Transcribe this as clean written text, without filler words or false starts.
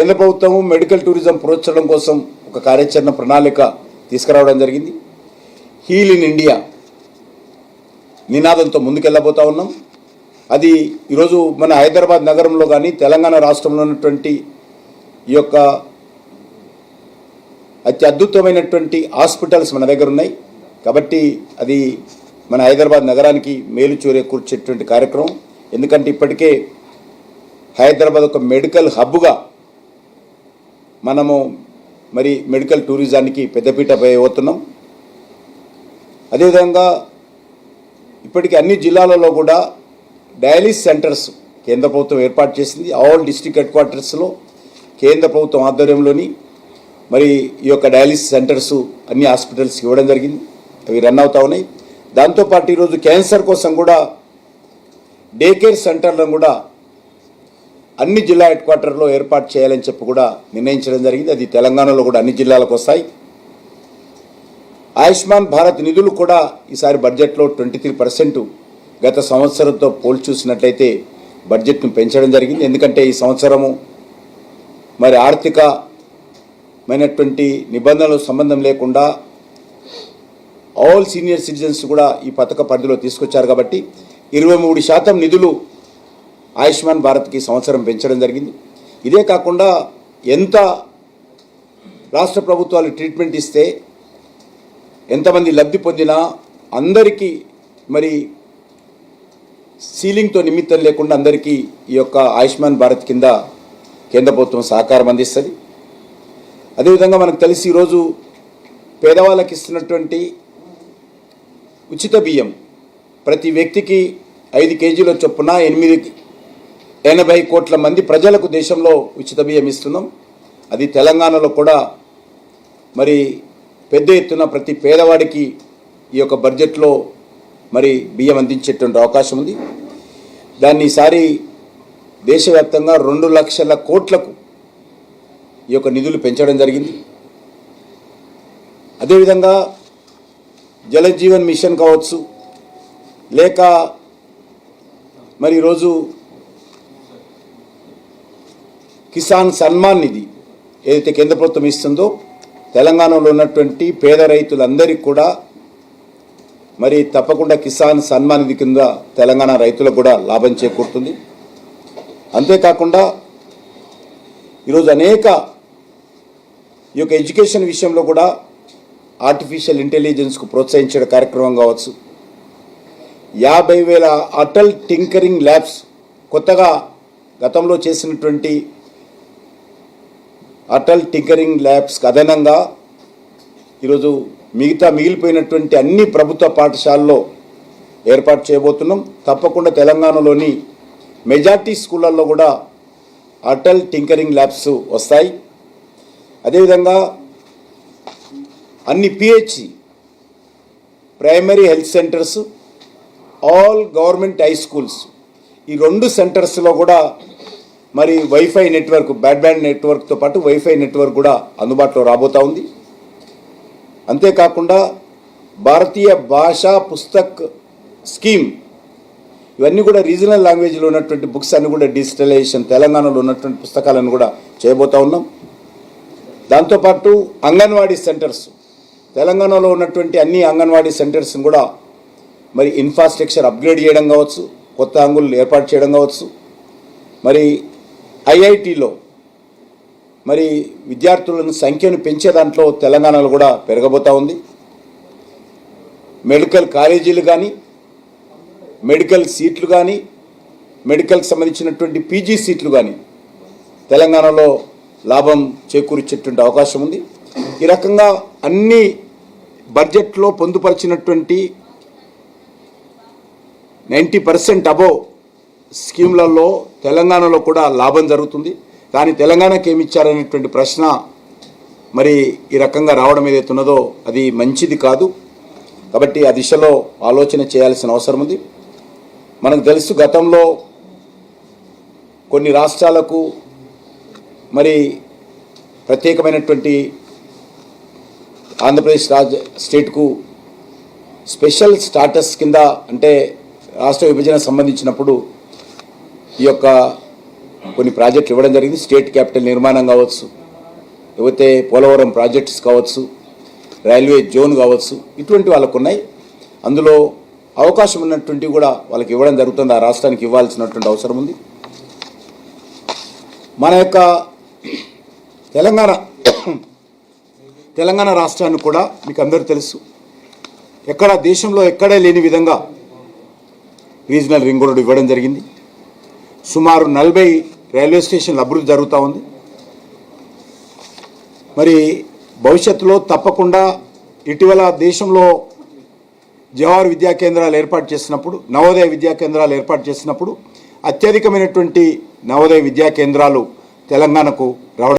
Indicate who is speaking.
Speaker 1: కేంద్ర ప్రభుత్వం medical tourism ప్రోత్సహించడం కోసం ఒక కార్యాచరణ ప్రణాళిక తీసుకురావడం జరిగింది. హీల్ ఇన్ ఇండియా నినాదంతో ముందుకెళ్ళబోతా ఉన్నాం. అది ఈరోజు మన హైదరాబాద్ నగరంలో కానీ తెలంగాణ రాష్ట్రంలో ఉన్నటువంటి ఈ యొక్క అత్యద్భుతమైనటువంటి హాస్పిటల్స్ మన దగ్గర ఉన్నాయి. కాబట్టి అది మన హైదరాబాద్ నగరానికి మేలు కూర్చేటువంటి కార్యక్రమం. ఎందుకంటే ఇప్పటికే హైదరాబాద్ ఒక మెడికల్ హబ్గా మనము మరి మెడికల్ టూరిజానికి పెద్దపీట వేయబోతున్నాం. అదేవిధంగా ఇప్పటికీ అన్ని జిల్లాలలో కూడా డయాలిసిస్ సెంటర్స్ కేంద్ర ప్రభుత్వం ఏర్పాటు చేసింది. ఆల్ డిస్ట్రిక్ట్ హెడ్ క్వార్టర్స్లో కేంద్ర ప్రభుత్వం ఆధ్వర్యంలోని మరి ఈ యొక్క డయాలిసిస్ సెంటర్స్ అన్ని హాస్పిటల్స్కి ఇవ్వడం జరిగింది. అవి రన్ అవుతూ ఉన్నాయి. దాంతోపాటు ఈరోజు క్యాన్సర్ కోసం కూడా డే కేర్ సెంటర్లను కూడా అన్ని జిల్లా హెడ్ క్వార్టర్లో ఏర్పాటు చేయాలని చెప్పి కూడా నిర్ణయించడం జరిగింది. అది తెలంగాణలో కూడా అన్ని జిల్లాలకు వస్తాయి. ఆయుష్మాన్ భారత్ నిధులు కూడా ఈసారి బడ్జెట్లో 23% గత సంవత్సరంతో పోల్చి చూసినట్లయితే బడ్జెట్ను పెంచడం జరిగింది. ఎందుకంటే ఈ సంవత్సరము మరి ఆర్థికమైనటువంటి నిబంధనలకు సంబంధం లేకుండా ఆల్ సీనియర్ సిటిజన్స్ కూడా ఈ పథక పరిధిలో తీసుకొచ్చారు. కాబట్టి 23% నిధులు ఆయుష్మాన్ భారత్కి సంవత్సరం పెంచడం జరిగింది. ఇదే కాకుండా ఎంత రాష్ట్ర ప్రభుత్వాలు ట్రీట్మెంట్ ఇస్తే ఎంతమంది లబ్ధి పొందినా అందరికీ మరి సీలింగ్తో నిమిత్తం లేకుండా అందరికీ ఈ యొక్క ఆయుష్మాన్ భారత్ కింద కేంద్ర ప్రభుత్వం సహకారం అందిస్తుంది. అదేవిధంగా మనకు తెలిసి ఈరోజు పేదవాళ్ళకి ఇస్తున్నటువంటి ఉచిత బియ్యం ప్రతి వ్యక్తికి 5 కేజీల చొప్పున 80 కోట్ల మంది ప్రజలకు దేశంలో ఉచిత బియ్యం ఇస్తున్నాం. అది తెలంగాణలో కూడా మరి పెద్ద ఎత్తున ప్రతి పేదవాడికి ఈ యొక్క బడ్జెట్లో మరి బియ్యం అందించేటువంటి అవకాశం ఉంది. దాన్ని ఈసారి దేశవ్యాప్తంగా 2 లక్షల కోట్లకు ఈ యొక్క నిధులు పెంచడం జరిగింది. అదేవిధంగా జలజీవన్ మిషన్ కావచ్చు, లేక మరి ఈరోజు కిసాన్ సన్మాన్ నిధి ఏదైతే కేంద్ర ప్రభుత్వం ఇస్తుందో తెలంగాణలో ఉన్నటువంటి పేద రైతులందరికీ కూడా మరి తప్పకుండా కిసాన్ సన్మాన్ నిధి కింద తెలంగాణ రైతులకు కూడా లాభం చేకూరుతుంది. అంతేకాకుండా ఈరోజు అనేక ఈ యొక్క ఎడ్యుకేషన్ విషయంలో కూడా ఆర్టిఫిషియల్ ఇంటెలిజెన్స్కు ప్రోత్సహించే కార్యక్రమం కావచ్చు, 50,000 అటల్ టింకరింగ్ ల్యాబ్స్ కొత్తగా గతంలో చేసినటువంటి అటల్ టింకరింగ్ ల్యాబ్స్కి అదనంగా ఈరోజు మిగిలిపోయినటువంటి అన్ని ప్రభుత్వ పాఠశాలల్లో ఏర్పాటు చేయబోతున్నాం. తప్పకుండా తెలంగాణలోని మెజార్టీ స్కూళ్ళల్లో కూడా అటల్ టింకరింగ్ ల్యాబ్స్ వస్తాయి. అదేవిధంగా అన్ని PHC primary health centres, all government high schools ఈ 2 సెంటర్స్లో కూడా మరి వైఫై నెట్వర్క్, బ్రాడ్బ్యాండ్ నెట్వర్క్తో పాటు వైఫై నెట్వర్క్ కూడా అందుబాటులో రాబోతూ ఉంది. అంతేకాకుండా భారతీయ భాషా పుస్తక్ స్కీమ్ ఇవన్నీ కూడా రీజనల్ లాంగ్వేజ్లో ఉన్నటువంటి బుక్స్ అన్ని కూడా డిజిటలైజేషన్ తెలంగాణలో ఉన్నటువంటి పుస్తకాలను కూడా చేయబోతూ ఉన్నాం. దాంతోపాటు అంగన్వాడీ సెంటర్స్ తెలంగాణలో ఉన్నటువంటి అన్ని అంగన్వాడీ సెంటర్స్ని కూడా మరి ఇన్ఫ్రాస్ట్రక్చర్ అప్గ్రేడ్ చేయడం కావచ్చు, కొత్త అంగులు ఏర్పాటు చేయడం కావచ్చు, మరి ఐఐటిలో మరి విద్యార్థులను సంఖ్యను పెంచే దాంట్లో తెలంగాణలో కూడా పెరగబోతూ ఉంది. మెడికల్ కాలేజీలు కానీ, మెడికల్ సీట్లు కానీ, మెడికల్కి సంబంధించినటువంటి పీజీ సీట్లు కానీ తెలంగాణలో లాభం చేకూర్చేటువంటి అవకాశం ఉంది. ఈ రకంగా అన్ని బడ్జెట్లో పొందుపరిచినటువంటి 90% అబోవ్ స్కీమ్లలో తెలంగాణలో కూడా లాభం జరుగుతుంది. కానీ తెలంగాణకి ఏమి ఇచ్చారనేటువంటి ప్రశ్న మరి ఈ రకంగా రావడం ఏదైతే ఉన్నదో అది మంచిది కాదు. కాబట్టి ఆ దిశలో ఆలోచన చేయాల్సిన అవసరం ఉంది. మనకు తెలుసు గతంలో కొన్ని రాష్ట్రాలకు మరి ప్రత్యేకమైనటువంటి ఆంధ్రప్రదేశ్ స్టేట్కు స్పెషల్ స్టాటస్ కింద అంటే రాష్ట్ర విభజన సంబంధించినప్పుడు ఈ యొక్క కొన్ని ప్రాజెక్టులు ఇవ్వడం జరిగింది. స్టేట్ క్యాపిటల్ నిర్మాణం కావచ్చు, లేకపోతే పోలవరం ప్రాజెక్ట్స్ కావచ్చు, రైల్వే జోన్ కావచ్చు, ఇటువంటి వాళ్ళకు ఉన్నాయి. అందులో అవకాశం ఉన్నటువంటివి కూడా వాళ్ళకి ఇవ్వడం జరుగుతుంది. ఆ రాష్ట్రానికి ఇవ్వాల్సినటువంటి అవసరం ఉంది. మన యొక్క తెలంగాణ రాష్ట్రాన్ని కూడా మీకు అందరూ తెలుసు, దేశంలో ఎక్కడే లేని విధంగా రీజనల్ రింగ్ రోడ్ ఇవ్వడం జరిగింది. సుమారు 40 రైల్వే స్టేషన్లు అభివృద్ధి జరుగుతూ ఉంది. మరి భవిష్యత్తులో తప్పకుండా ఇటీవల దేశంలో జవహర్ విద్యా కేంద్రాలు ఏర్పాటు చేసినప్పుడు, నవోదయ విద్యా కేంద్రాలు ఏర్పాటు చేసినప్పుడు అత్యధికమైనటువంటి నవోదయ విద్యా కేంద్రాలు తెలంగాణకు రావడం